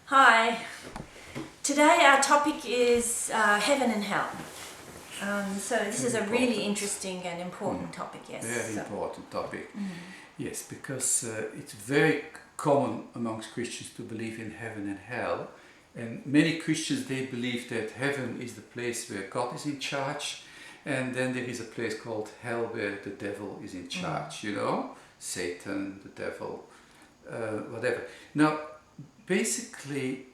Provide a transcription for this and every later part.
Hi, today our topic is heaven and hell. So this is a really interesting and important topic, yes. Very important topic. Yes, because it's very common amongst Christians to believe in heaven and hell. And many Christians, they believe that heaven is the place where God is in charge, and then there is a place called hell where the devil is in charge, you know, Satan, the devil, whatever. Now, basically,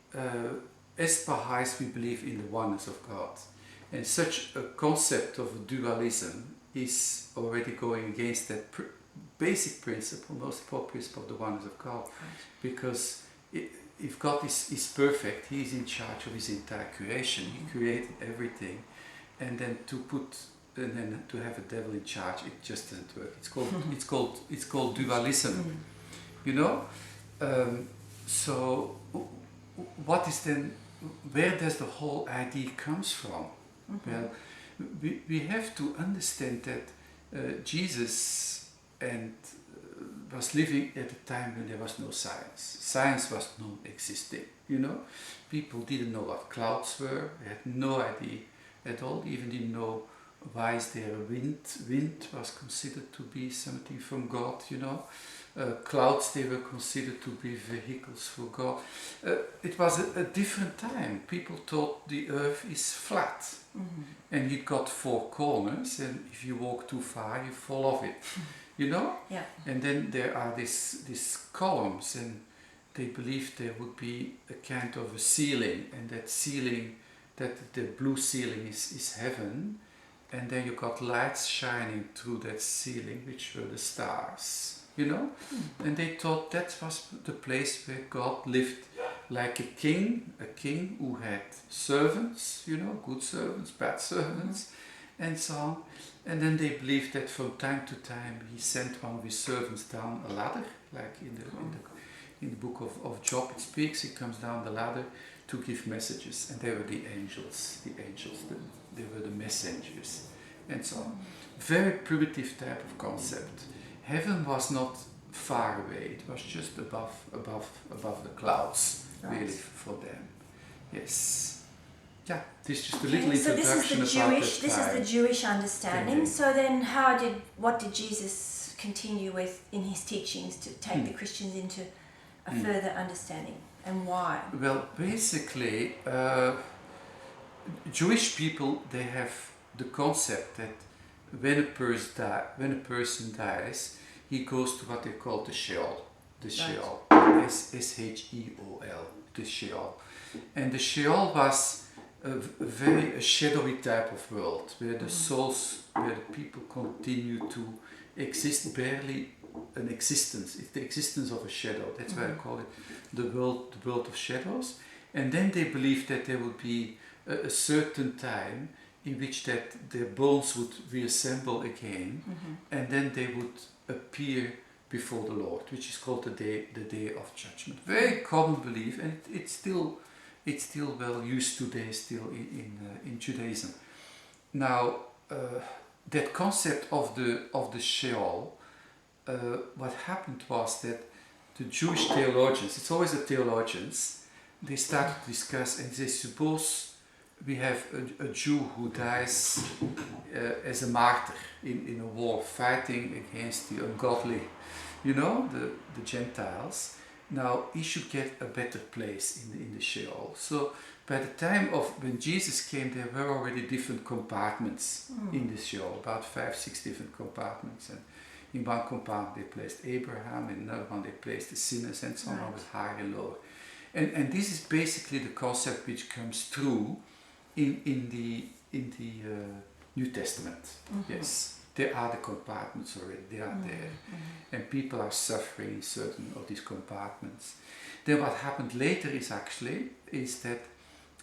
as Baha'is, we believe in the oneness of God. And such a concept of dualism is already going against that basic principle, most important principle of the oneness of God. Because if God is perfect, He is in charge of His entire creation. He created everything. And then to have a devil in charge, it just doesn't work. It's called dualism. You know? So what is then, where does the whole idea comes from? Well, we have to understand that Jesus was living at a time when there was no science. Science was non-existing, you know. People didn't know what clouds were, they had no idea at all, even didn't know why is there a wind. Wind was considered to be something from God, you know. Clouds, they were considered to be vehicles for God. It was a different time. People thought the earth is flat and it got four corners, and if you walk too far you fall off it, you know? Yeah. And then there are these columns, and they believed there would be a kind of a ceiling, and that ceiling, that the blue ceiling is heaven, and then you got lights shining through that ceiling, which were the stars. You know, and they thought that was the place where God lived like a king who had servants, you know, good servants, bad servants, and so on. And then they believed that from time to time He sent one of His servants down a ladder, like in the book of Job it speaks. He comes down the ladder to give messages, and they were the angels, they were the messengers, and so on. Very primitive type of concept. Heaven was not far away, it was just above the clouds, really, for them. Yes. Yeah, this is just a little introduction This is the Jewish understanding. So then what did Jesus continue with in His teachings to take the Christians into a further understanding, and why? Well, basically, Jewish people, they have the concept that when a person dies, he goes to what they call the Sheol. The Sheol. S-H-E-O-L. The Sheol. And the Sheol was a shadowy type of world, where the souls, where the people continue to exist, barely an existence. It's the existence of a shadow. That's why I call it the world of shadows. And then they believed that there would be a certain time in which that their bones would reassemble again, and then they would appear before the Lord, which is called the day of judgment. Very common belief, and it's still well used today, still in Judaism. Now, that concept of the Sheol, what happened was that the Jewish theologians, it's always the theologians, they started to discuss, and they suppose we have a Jew who dies as a martyr in a war, fighting against the ungodly, you know, the Gentiles. Now he should get a better place in the Sheol. So by the time of when Jesus came, there were already different compartments in the Sheol, about 5-6 different compartments. And in one compartment they placed Abraham, in another one they placed the sinners, and so on, with higher and lower. And this is basically the concept which comes through in the New Testament. Yes, there are the compartments already, they are there, and people are suffering in certain of these compartments. Then what happened later is that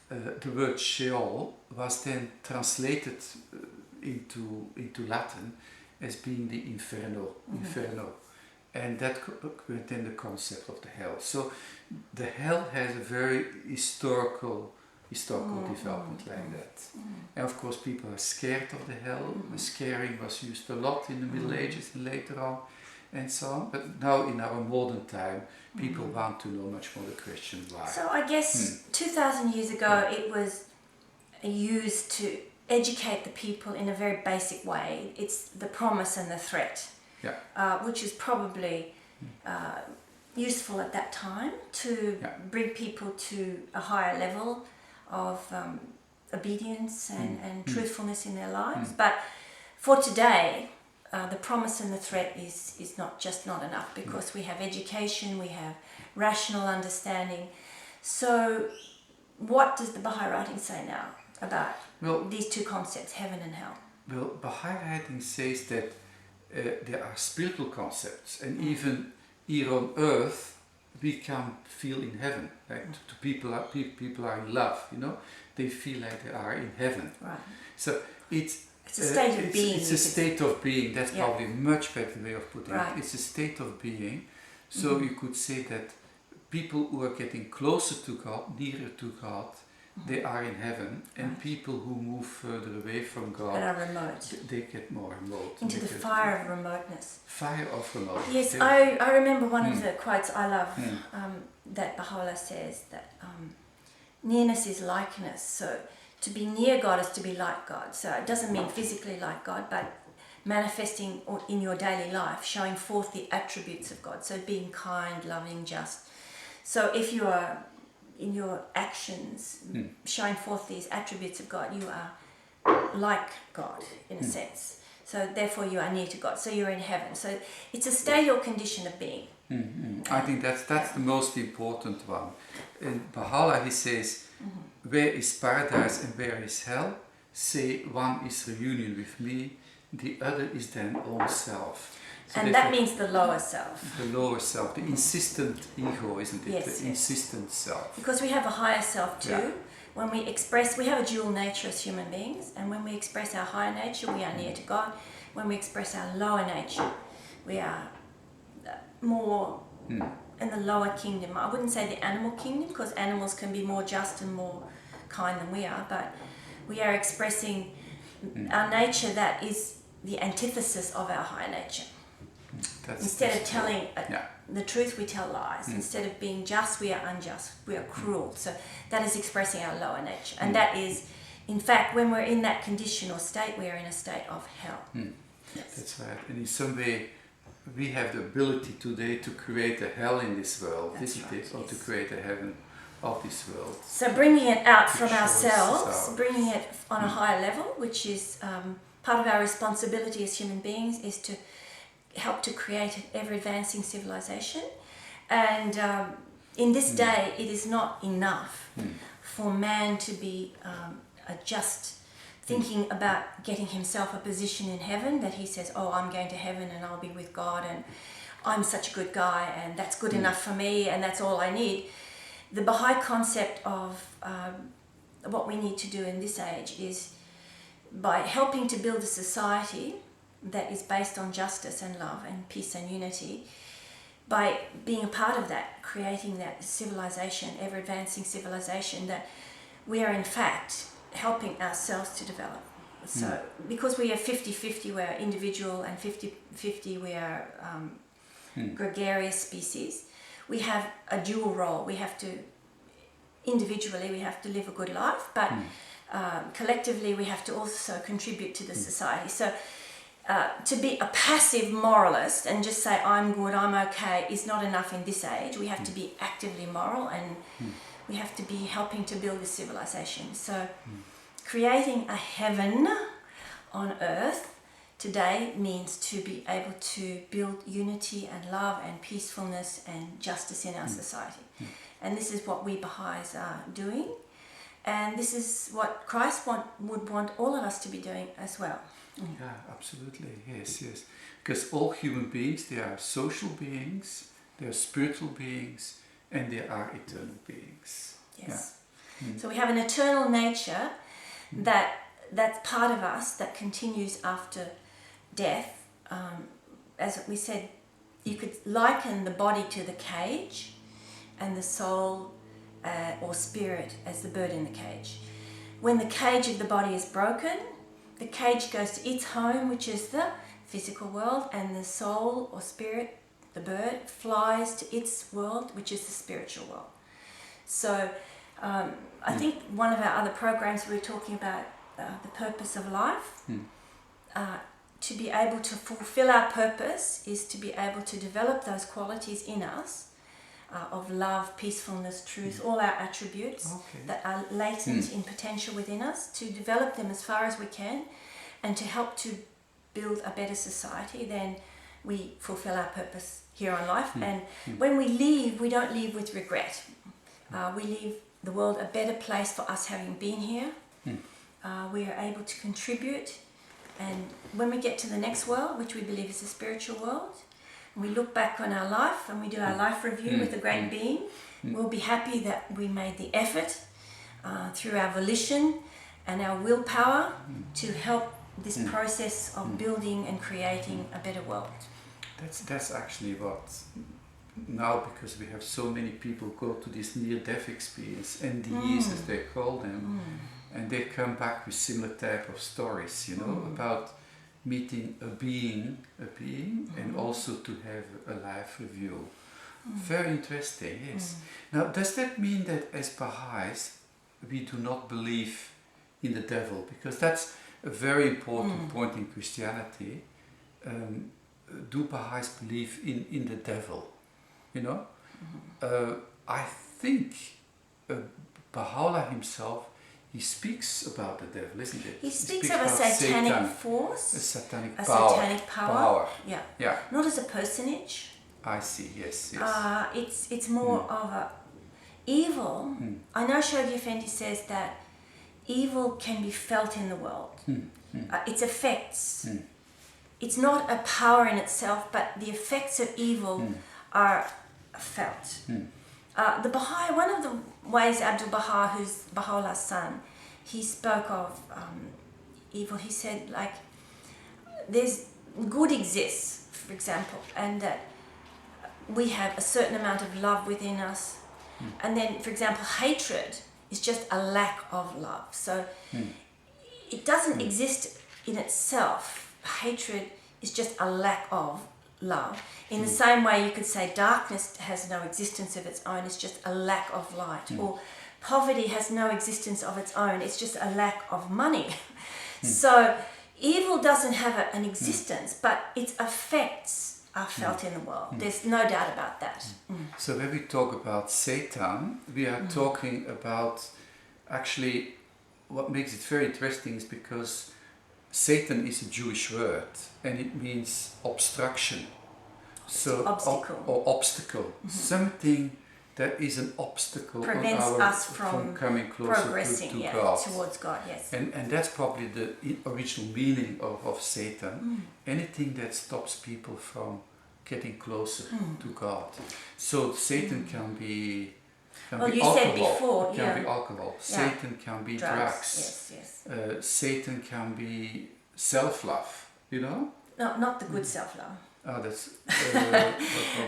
the word Sheol was then translated into Latin as being the inferno, and that went then the concept of the hell. So the hell has a very historical development like that. And of course people are scared of the hell. The scaring was used a lot in the Middle Ages and later on. and so on. But now in our modern time, people want to know much more the Christian life. So I guess 2,000 years ago it was used to educate the people in a very basic way. It's the promise and the threat, which is probably useful at that time to bring people to a higher level of obedience and truthfulness in their lives. But for today, the promise and the threat is not enough, because we have education, we have rational understanding. So what does the Baha'i writing say now about these two concepts, heaven and hell? Well, Baha'i writing says that there are spiritual concepts, and even here on earth we can feel in heaven. Like people are in love, you know, they feel like they are in heaven. Right. So it's a state of being. It's a state of being. That's probably a much better way of putting it. It's a state of being. So you could say that people who are getting closer to God, nearer to God, they are in heaven, and people who move further away from God, that are remote, they get more remote. Into the fire of remoteness. Fire of remoteness. Yes, I remember one of the quotes I love, that Baha'u'llah says that nearness is likeness. So to be near God is to be like God. So it doesn't mean physically like God, but manifesting in your daily life, showing forth the attributes of God. So being kind, loving, just. So if you are in your actions showing forth these attributes of God, you are like God in a sense. So therefore you are near to God. So you're in heaven. So it's a state or condition of being. I think that's the most important one. In Baha'u'llah he says, where is paradise and where is hell? Say one is reunion with me, the other is then own self. So and that means the lower self. The lower self, the insistent ego, isn't it? Yes, the insistent self. Because we have a higher self too. Yeah. When we have a dual nature as human beings, and when we express our higher nature, we are near to God. When we express our lower nature, we are more in the lower kingdom. I wouldn't say the animal kingdom, because animals can be more just and more kind than we are, but we are expressing our nature that is the antithesis of our higher nature. Instead of telling the truth, we tell lies. Instead of being just, we are unjust. We are cruel. So that is expressing our lower nature. And that is, in fact, when we're in that condition or state, we are in a state of hell. Yes. That's right. And in some way, we have the ability today to create a hell in this world, isn't it? Or to create a heaven of this world. So bringing it out from ourselves, bringing it on a higher level, which is part of our responsibility as human beings, is to help to create an ever-advancing civilization. And in this day, it is not enough for man to be just thinking about getting himself a position in heaven, that he says, oh, I'm going to heaven and I'll be with God and I'm such a good guy and that's good enough for me and that's all I need. The Baha'i concept of what we need to do in this age is, by helping to build a society that is based on justice and love and peace and unity, by being a part of that, creating that civilization, ever-advancing civilization, that we are in fact helping ourselves to develop. So because we are 50-50, we are individual, and 50-50 we are gregarious species, we have a dual role. We have to, individually we have to live a good life, but collectively we have to also contribute to the society. So to be a passive moralist and just say I'm good, I'm okay, is not enough in this age. We have to be actively moral, and we have to be helping to build a civilization. So creating a heaven on earth today means to be able to build unity and love and peacefulness and justice in our society. And this is what we Baha'is are doing, and this is what Christ would want all of us to be doing as well. Yeah, absolutely. Yes. Because all human beings, they are social beings, they are spiritual beings, and they are eternal beings. Yes. Yeah. So we have an eternal nature that's part of us that continues after death. As we said, you could liken the body to the cage, and the soul or spirit as the bird in the cage. When the cage of the body is broken, the cage goes to its home, which is the physical world, and the soul or spirit, the bird, flies to its world, which is the spiritual world. So I think one of our other programs we were talking about the purpose of life. To be able to fulfill our purpose is to be able to develop those qualities in us of love, peacefulness, truth, all our attributes that are latent in potential within us, to develop them as far as we can and to help to build a better society. Then we fulfill our purpose here on life. And when we leave, we don't leave with regret. We leave the world a better place for us having been here. We are able to contribute, and when we get to the next world, which we believe is the spiritual world, and we look back on our life and we do our life review with the great being, we'll be happy that we made the effort through our volition and our willpower to help this process of building and creating a better world. That's actually what now, because we have so many people go to this near-death experience, NDEs as they call them, and they come back with similar type of stories, you know, about meeting a being, and also to have a life review. Very interesting, yes. Now, does that mean that as Baha'is, we do not believe in the devil? Because that's a very important point in Christianity. Do Baha'is believe in the devil? You know, I think Baha'u'llah himself, he speaks about the devil, isn't it? He speaks of a satanic Satan, force, a satanic a power. satanic power. Yeah. Not as a personage. I see. Yes. It's more of a evil. I know Shoghi Effendi says that evil can be felt in the world. Its effects. It's not a power in itself, but the effects of evil are felt. The Baha'i, one of the ways Abdul Baha, who's Baha'u'llah's son, he spoke of evil. He said, like, there's good exists, for example, and that we have a certain amount of love within us, and then, for example, hatred is just a lack of love. So it doesn't exist in itself. Hatred is just a lack of love. In the same way you could say darkness has no existence of its own, it's just a lack of light. Or poverty has no existence of its own, it's just a lack of money. So evil doesn't have an existence, but its effects are felt in the world. There's no doubt about that. So when we talk about Satan, we are talking about, actually, what makes it very interesting is because Satan is a Jewish word and it means obstruction. So obstacle. Or obstacle. Something that is an obstacle prevents on us from coming closer progressing to God. Towards God, yes. And that's probably the original meaning of Satan. Anything that stops people from getting closer to God. So Satan can be you alcohol. said before, Can be alcohol. Satan can be drugs. Yes. Satan can be self-love, you know? No, not the good self-love. Oh, that's...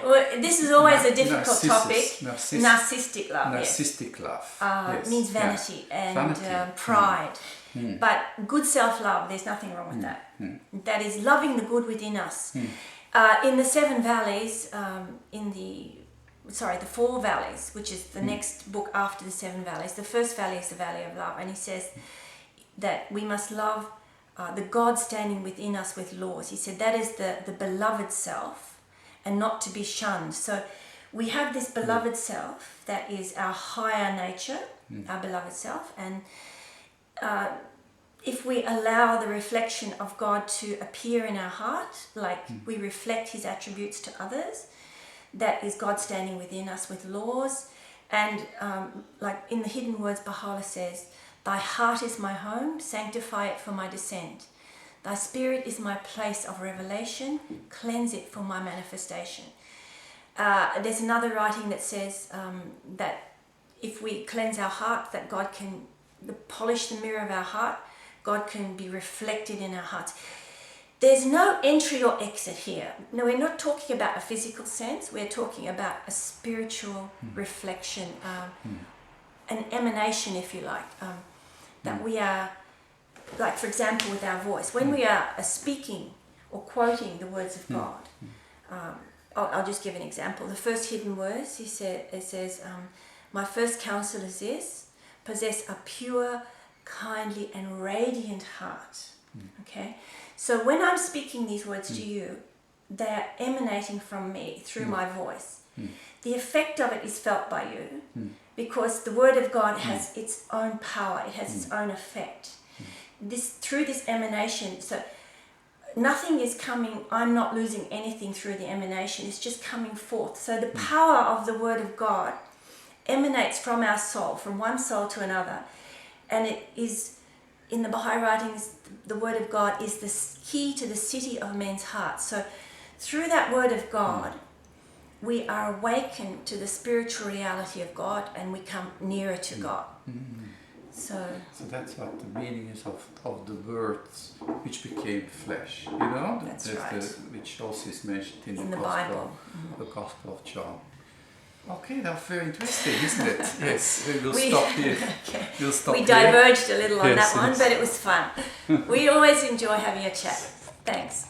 Well, this is always a difficult topic. Narcissistic love. Narcissistic love. It means vanity and pride. But good self-love, there's nothing wrong with that. That is loving the good within us. In the Seven Valleys, the Four Valleys, which is the next book after the Seven Valleys. The first valley is the Valley of Love, and he says that we must love the God standing within us with laws. He said that is the beloved self and not to be shunned. So we have this beloved self that is our higher nature, our beloved self, and if we allow the reflection of God to appear in our heart, like we reflect his attributes to others, that is God standing within us with laws. And like in the Hidden Words, Baha'u'llah says, thy heart is my home, sanctify it for my descent. Thy spirit is my place of revelation, cleanse it for my manifestation. There's another writing that says that if we cleanse our heart, that God can polish the mirror of our heart, God can be reflected in our hearts. There's no entry or exit here. No, we're not talking about a physical sense, we're talking about a spiritual reflection, an emanation, if you like, that we are, like for example with our voice, when we are speaking, or quoting the words of God. I'll just give an example. The first hidden words, it says, my first counsel is this: possess a pure, kindly and radiant heart. Okay, so when I'm speaking these words to you, they're emanating from me through my voice. The effect of it is felt by you, because the Word of God has its own power, it has its own effect. Through this emanation, so nothing is coming, I'm not losing anything through the emanation, it's just coming forth. So the power of the Word of God emanates from our soul, from one soul to another, and it is, in the Baha'i writings, the Word of God is the key to the city of men's hearts. So through that Word of God, we are awakened to the spiritual reality of God, and we come nearer to God. So that's what the meaning is of the words which became flesh, you know? That's right. Which also is mentioned in the Bible. The Gospel of John. Okay, that's very interesting, isn't it? Yes, we'll stop here. Okay. We'll stop we here. diverged a little on Yes, that one, yes. but it was fun. We always enjoy having a chat. Thanks.